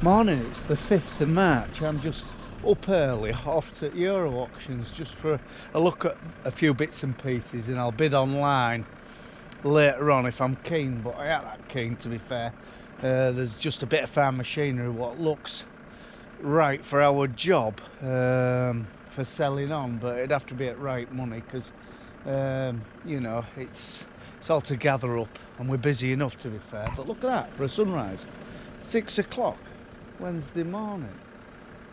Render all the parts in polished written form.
Morning, it's the 5th of March. I'm just up early, off to Euro Auctions just for a look at a few bits and pieces, and I'll bid online later on if I'm keen, but I ain't that keen to be fair. There's just a bit of farm machinery what looks right for our job for selling on, but it'd have to be at right money because you know, it's all to gather up and we're busy enough to be fair. But look at that for a sunrise, 6 o'clock Wednesday morning,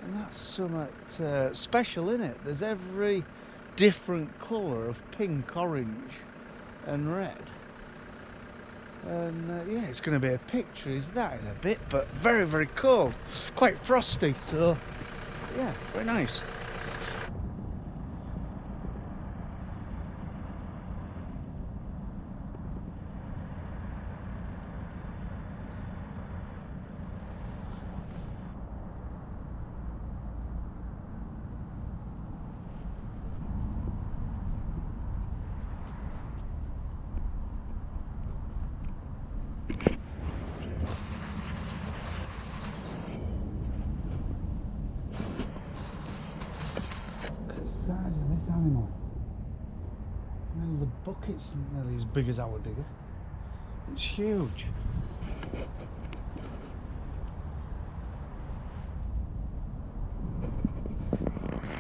and that's something special in it. There's every different colour of pink, orange and red, and yeah, it's going to be a picture is that in a bit, but very, very cold, quite frosty, so yeah, very nice. Size of this animal. Well, the bucket's nearly as big as our digger. It's huge.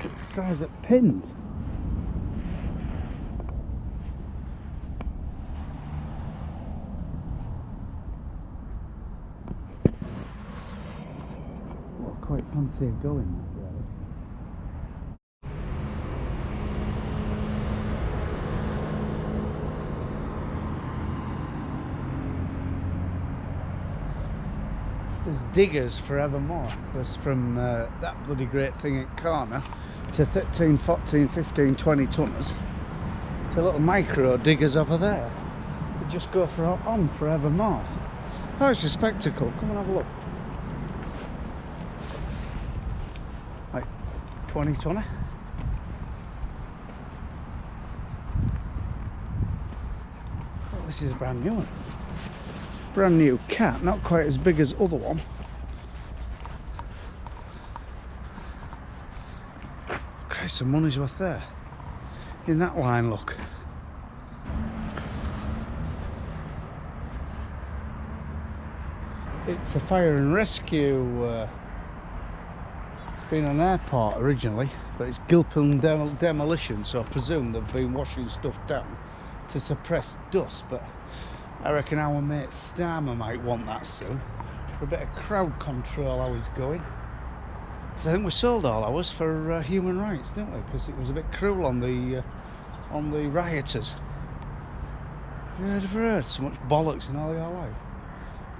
It's the size of pins. Well, I quite fancy going that way. There's diggers forevermore. There's from that bloody great thing at corner to 13, 14, 15, 20 tonners to little micro diggers over there. They just go on forevermore. Oh, it's a spectacle. Come and have a look. Like 20 tonner. Oh, this is a brand new one. Brand new cat, not quite as big as other one. Christ, some money's worth there. In that line, look. It's a fire and rescue. It's been an airport originally, but it's Gilpin demolition, so I presume they've been washing stuff down to suppress dust, but I reckon our mate Starmer might want that soon for a bit of crowd control how he's going. Because I think we sold all ours for human rights, didn't we? Because it was a bit cruel on the rioters. Have you ever heard so much bollocks in all your life?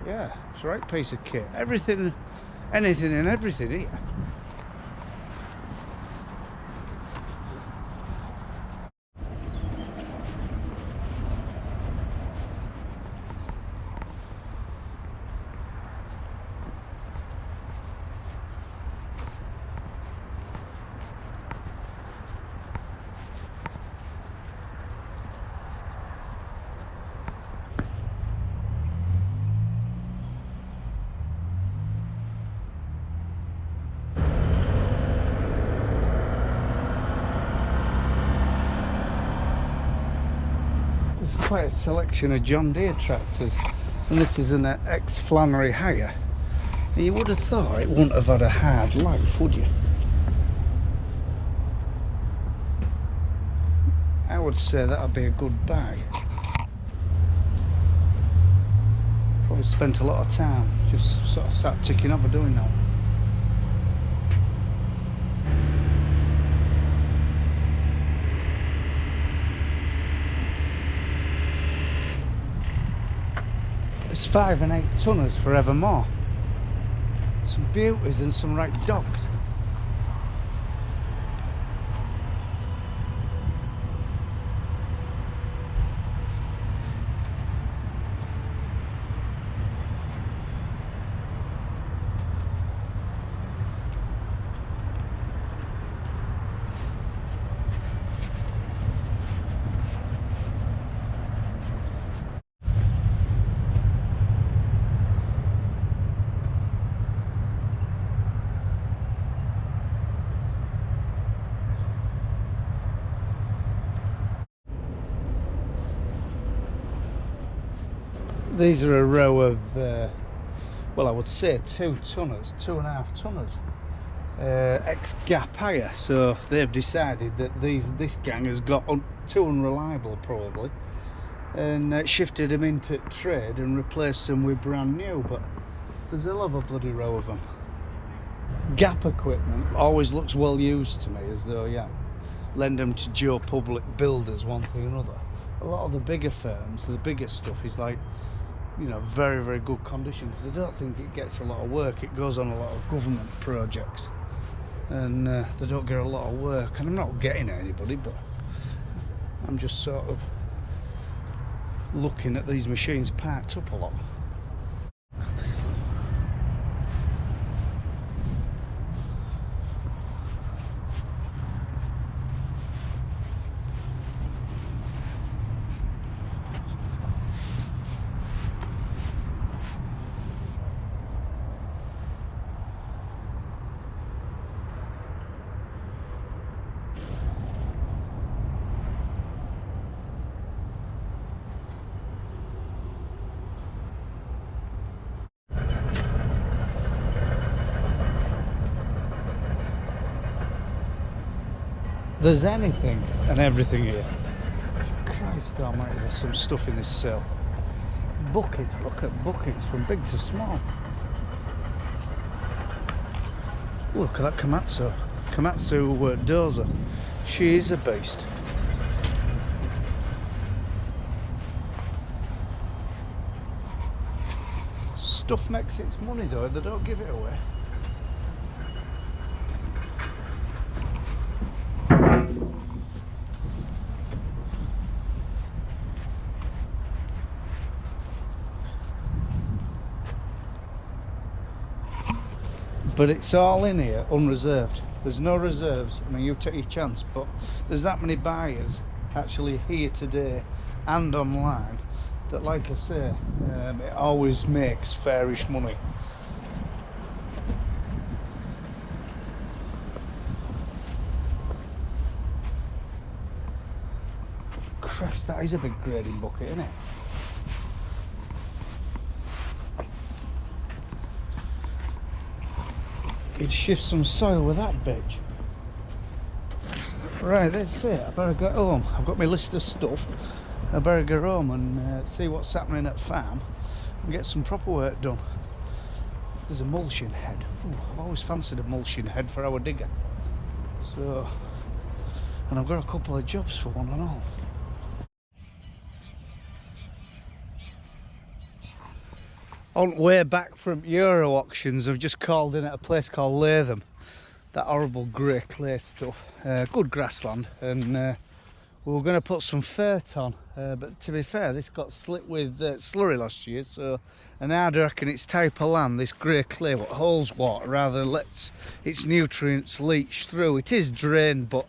Yeah, it's a right piece of kit. Everything, anything and everything here. There's quite a selection of John Deere tractors, and this is an ex-Flannery hire. And you would have thought it wouldn't have had a hard life, would you? I would say that would be a good buy. Probably spent a lot of time just sort of sat ticking over doing that. There's 5 and 8 tonners forevermore. Some beauties and some right dogs. These are a row of, well, I would say 2 tonners, 2.5 tonners, ex-Gap hire. So they've decided that this gang has got too unreliable probably, and shifted them into trade and replaced them with brand new. But there's a hell of a bloody row of them. Gap equipment always looks well used to me, as though, yeah, lend them to Joe Public builders, one thing or another. A lot of the bigger firms, the bigger stuff is like, you know, very, very good condition, because I don't think it gets a lot of work. It goes on a lot of government projects, and they don't get a lot of work. And I'm not getting at anybody, but I'm just sort of looking at these machines parked up a lot. There's anything and everything here. Christ almighty, there's some stuff in this cell. Buckets, look at buckets from big to small. Look at that Komatsu. Komatsu dozer. She is a beast. Stuff makes its money though, they don't give it away. But it's all in here unreserved. There's no reserves. I mean, you take your chance, but there's that many buyers actually here today and online that, like I say, it always makes fairish money. Christ, that is a big grading bucket, isn't it? You'd shift some soil with that bitch. Right, that's it. I better go home. I've got my list of stuff. I better go home and see what's happening at farm and get some proper work done. There's a mulching head. Ooh, I've always fancied a mulching head for our digger. So, and I've got a couple of jobs for one and all. On the way back from Euro auctions, I've just called in at a place called Latham. That horrible grey clay stuff. Good grassland, and we were going to put some fert on, but to be fair, this got slick with slurry last year, so, and I reckon it's type of land, this grey clay, what holds water rather than lets its nutrients leach through. It is drained, but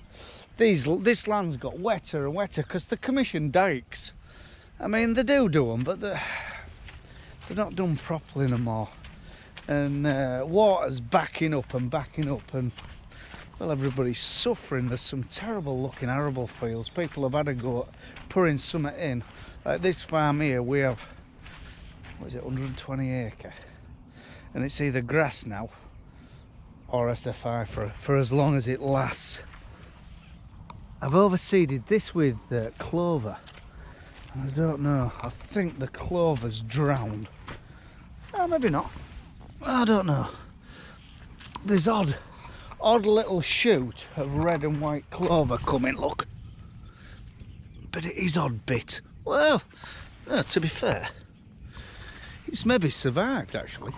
this land's got wetter and wetter because the commission dikes. I mean, they do them, but they're not done properly no more, and water's backing up, and well, everybody's suffering. There's some terrible looking arable fields. People have had a go at pouring something in. Like this farm here, we have, what is it, 120 acre, and it's either grass now or SFI for as long as it lasts. I've overseeded this with clover. I don't know, I think the clover's drowned. Oh, maybe not. I don't know. There's odd little shoot of red and white clover coming, look. But it is odd bit. Well, to be fair, it's maybe survived actually.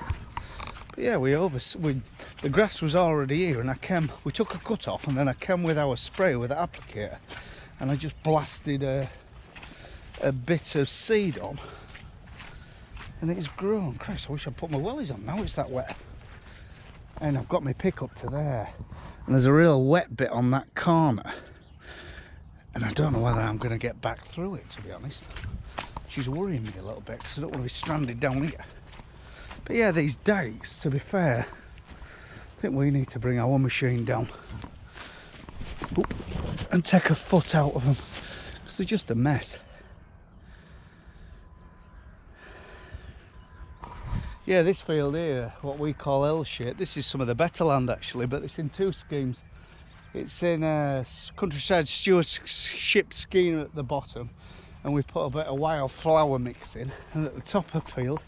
But yeah, the grass was already here, and we took a cut off, and then I came with our spray with the applicator, and I just blasted a bit of seed on, and it's grown. Christ, I wish I'd put my wellies on now, it's that wet. And I've got my pickup to there, and there's a real wet bit on that corner, and I don't know whether I'm going to get back through it, to be honest. She's worrying me a little bit because I don't want to be stranded down here. But yeah, these dikes, to be fair, I think we need to bring our machine down. Oop, and take a foot out of them because they're just a mess. Yeah, this field here, what we call L-shape, this is some of the better land actually, but it's in two schemes. It's in a countryside stewardship scheme at the bottom, and we put a bit of wildflower mix in, and at the top of the field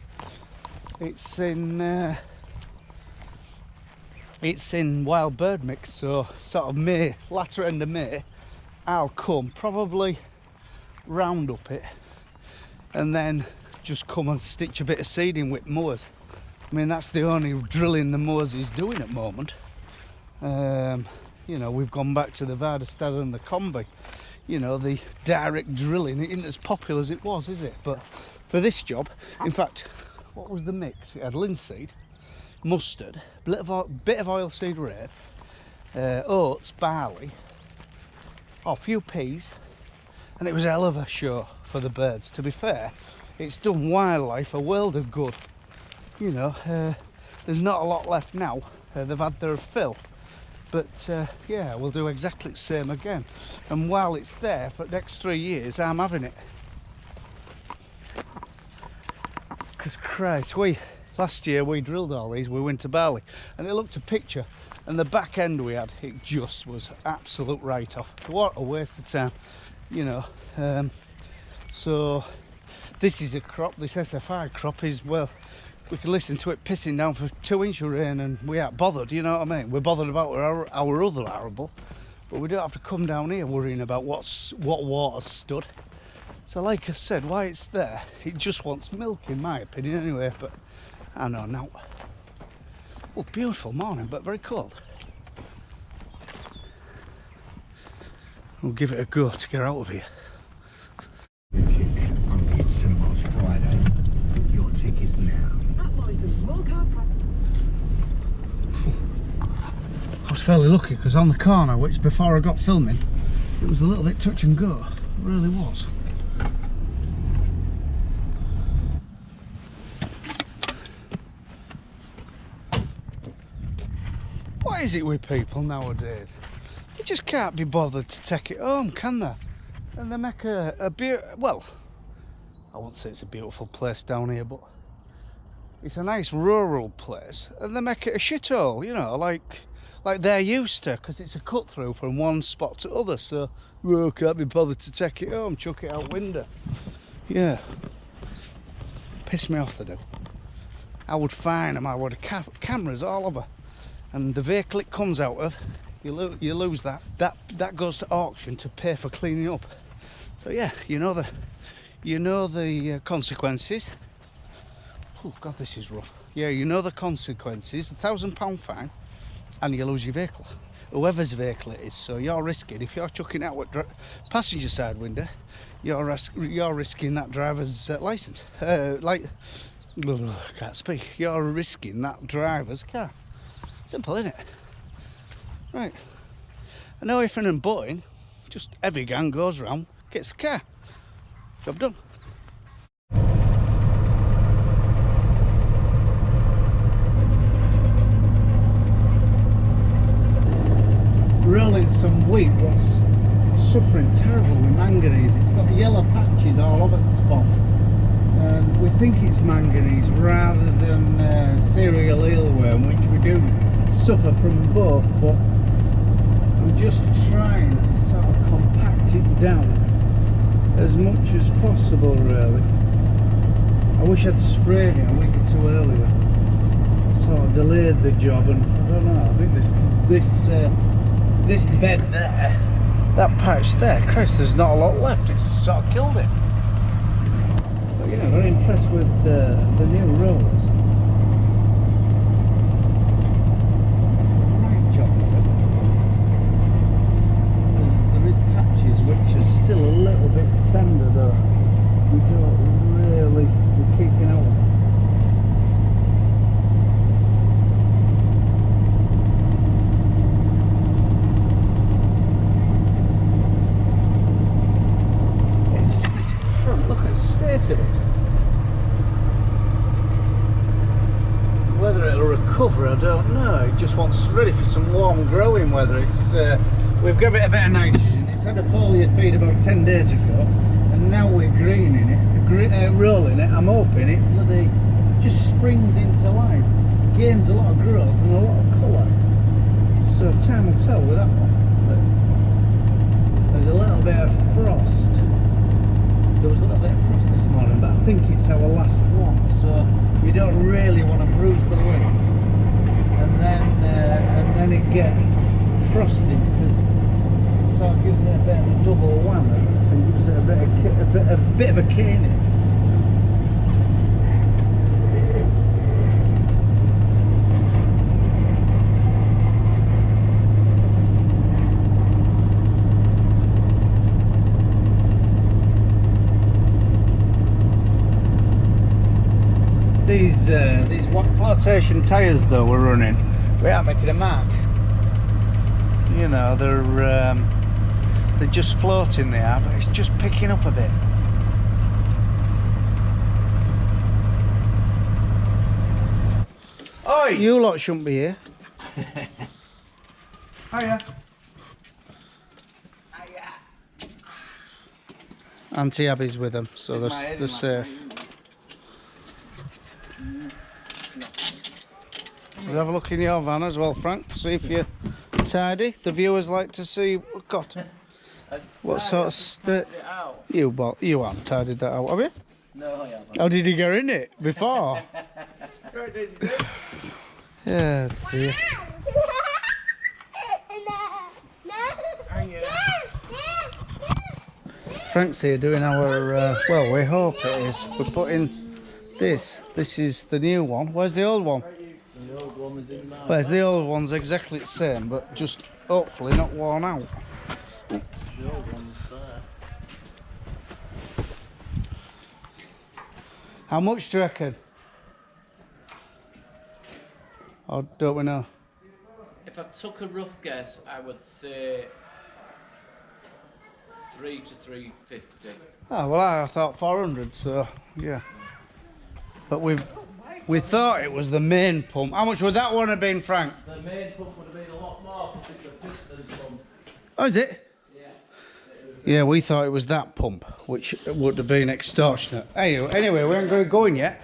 it's in wild bird mix. So sort of May, latter end of May, I'll come probably round up it and then just come and stitch a bit of seeding with mowers. I mean, that's the only drilling the mowers is doing at the moment. You know, we've gone back to the Väderstad and the Combi. You know, the direct drilling. It isn't as popular as it was, is it? But for this job, in fact, what was the mix? It had linseed, mustard, bit of oilseed rape, oats, barley, a few peas, and it was a hell of a show for the birds. To be fair, it's done wildlife a world of good. You know, there's not a lot left now. They've had their fill. But yeah, we'll do exactly the same again. And while it's there for the next 3 years, I'm having it. Because Christ, last year we drilled all these, we went to Bali, and it looked a picture. And the back end we had, it just was absolute write-off. What a waste of time, you know. So this is a crop, this SFI crop is, well, we can listen to it pissing down for 2 inches of rain and we aren't bothered, you know what I mean? We're bothered about our other arable, but we don't have to come down here worrying about what water's stood. So like I said, why it's there, it just wants milk in my opinion anyway, but I know now. Oh, beautiful morning, but very cold. We'll give it a go to get out of here. On Kids Symbols Friday. Your tickets now. I was fairly lucky because on the corner, which before I got filming, it was a little bit touch and go. It really was. What is it with people nowadays? They just can't be bothered to take it home, can they? And they make a well, I won't say it's a beautiful place down here, but it's a nice rural place, and they make it a shithole, you know, like they're used to, because it's a cut through from one spot to other. So, well, can't be bothered to take it home, chuck it out window. Yeah, piss me off they do. I would fine them. I would have cameras all over, and the vehicle it comes out of, you lose that. That goes to auction to pay for cleaning up. So yeah, you know the consequences. Oh God, this is rough. Yeah, you know the consequences. £1,000 fine, and you lose your vehicle, whoever's vehicle it is. So you're risking, if you're chucking out at passenger side window, you're risking that driver's license. Can't speak. You're risking that driver's car. Simple, isn't it? Right. I know if and butting, just every gang goes round, gets the car. Job done. Rolling some wheat, what's suffering terrible with manganese. It's got yellow patches all over the spot, and we think it's manganese rather than cereal eelworm, which we do suffer from both, but I'm just trying to sort of compact it down as much as possible, really. I wish I'd sprayed it a week or two earlier. Sort of delayed the job, and I don't know, I think this bed there, that patch there, Christ, there's not a lot left. It's sort of killed it. But yeah, very impressed with the new rollers. Right job of it. There is patches which are still a little bit tender though. We don't really, we're keeping out of them. State of it. Whether it'll recover, I don't know. It just wants ready for some warm growing weather. It's we've given it a bit of nitrogen. It's had a foliar feed about 10 days ago, and now we're greening it, rolling it. I'm hoping it bloody just springs into life, gains a lot of growth and a lot of colour. So time will tell with that one. But there's a little bit of frost. There was a little bit of frost this morning, but I think it's our last one, so you don't really want to bruise the leaf and then it get frosty, because it sort of gives it a bit of a double whammy and gives it a bit of a caning. These flotation tyres though we're running, we aren't making a mark. You know, they're just floating there, but it's just picking up a bit. Oi! You lot shouldn't be here. Hiya. Auntie Abby's with them, so they're safe. We'll have a look in your van as well, Frank, to see if you're tidy. The viewers like to see. God, what sort of state? You haven't tidied that out, have you? No, I haven't. How did you get in it before? Right, Daisy. Yeah, dear. Frank's here doing our, well, we hope it is. We're putting this. This is the new one. Where's the old one? The old one was in my... Where's the old one's exactly the same, but just hopefully not worn out. The old one's there. How much do you reckon? Or don't we know? If I took a rough guess, I would say 3 to 350. Oh, well, I thought 400, so yeah. But we thought it was the main pump. How much would that one have been, Frank? The main pump would have been a lot more because it's a piston pump. Oh, is it? Yeah. Yeah, we thought it was that pump, which would have been extortionate. Anyway, we aren't going yet.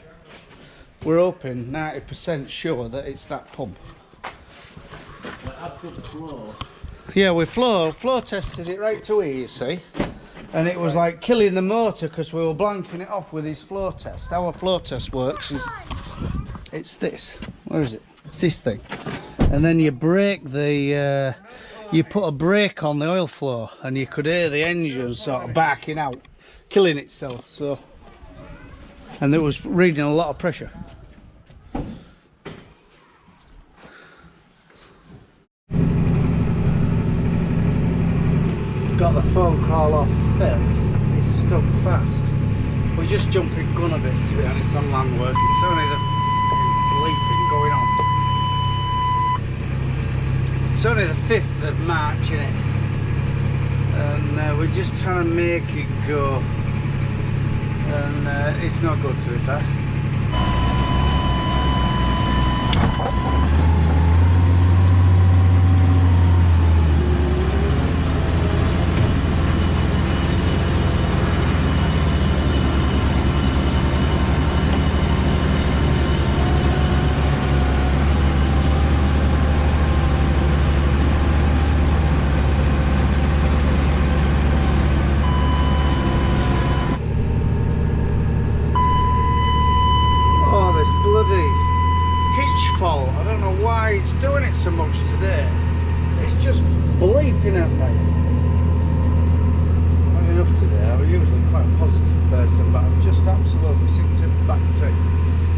We're hoping 90% sure that it's that pump. Well, I've got the flow. Yeah, we flow tested it right to here, you see. And it was like killing the motor because we were blanking it off with his flow test. How our flow test works is, it's this. Where is it? It's this thing. And then you brake the, you put a brake on the oil flow and you could hear the engine sort of backing out, killing itself, so. And it was reading a lot of pressure. Got the phone call off Phil. He's stuck fast. We're just jumping gun a bit, to be honest, on land work. It's only the bleeping going on. It's only the 5th of March, innit? And we're just trying to make it go. And it's not good, to be fair. I don't know why it's doing it so much today. It's just bleeping at me. Not enough today. I'm usually quite a positive person, but I'm just absolutely sick to the back teeth.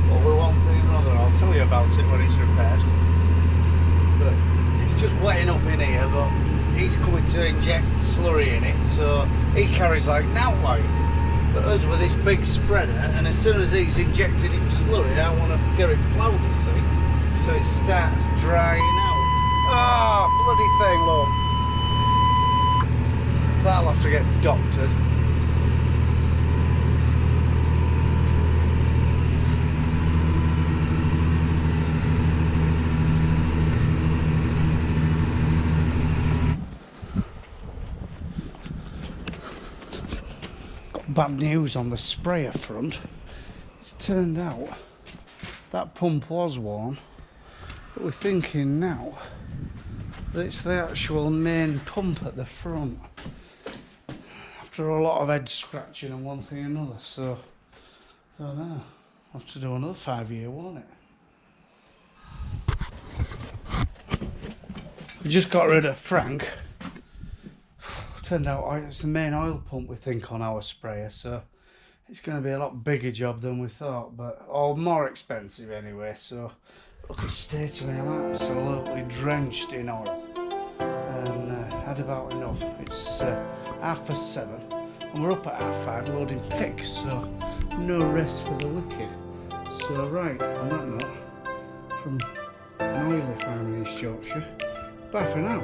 But with one thing or another, I'll tell you about it when it's repaired. But it's just wet enough in here, but he's coming to inject slurry in it, so he carries like now like. But us with this big spreader, and as soon as he's injected it with slurry, I want to get it ploughed, you see. So it starts drying out. Oh, bloody thing, look. That'll have to get doctored. Got bad news on the sprayer front. It's turned out that pump was worn, but we're thinking now that it's the actual main pump at the front. After a lot of head scratching and one thing and another, so I don't know. I'll have to do another 5-year, won't it? We just got rid of Frank. Turned out it's the main oil pump we think on our sprayer, so it's going to be a lot bigger job than we thought, but more expensive anyway. So look at the state of me, I'm absolutely drenched in oil and had about enough. It's 7:30 and we're up at 5:30 loading picks, so no rest for the wicked. So right, on that note, from an oily farm in East Yorkshire, bye for now.